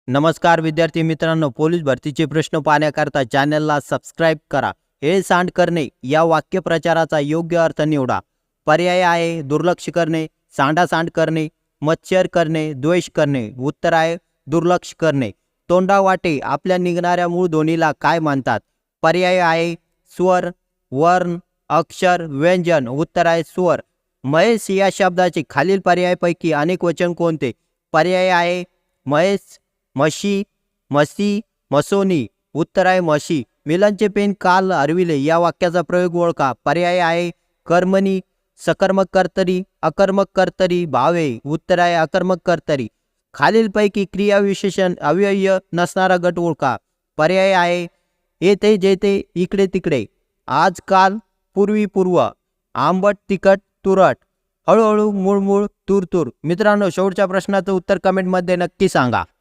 नमस्कार विद्यार्थी मित्रांनो, पोलीस भरतीचे प्रश्न पाहण्याकरता चॅनलला सबस्क्राईब करा. हे सांड करणे या वाक्यप्रचाराचा योग्य अर्थ निवडा. पर्याय आहे दुर्लक्ष करणे, सांडासांड करणे, मच्छर करणे, द्वेष करणे. उत्तर आहे दुर्लक्ष करणे. तोंडावाटे आपल्या निघणाऱ्या मूळ ध्वनीला काय म्हणतात? पर्याय आहे स्वर, वर्ण, अक्षर, व्यंजन. उत्तर आहे स्वर. महेश या शब्दाचे खालील पर्यायापैकी अनेक वचन कोणते? पर्याय आहे महेश, म्हशी, म्हशी, म्हसोनी. उत्तर आहे म्हशी. मिलनचे पेन काल हरविले या वाक्याचा प्रयोग ओळखा. पर्याय आहे कर्मणी, सकर्मक कर्तरी, अकर्मक कर्तरी, भावे. उत्तर आहे अकर्मक कर्तरी. खालीलपैकी क्रियाविशेषण अव्यय नसणारा गट ओळखा. पर्याय आहे येथे, जेथे, इकडे, तिकडे, आजकाल, पूर्वी, पूर्व, आंबट, तिखट, तुरट, हळूहळू, मूळमूळ, तूर. मित्रांनो, शेवटच्या प्रश्नाचं उत्तर कमेंटमध्ये नक्की सांगा.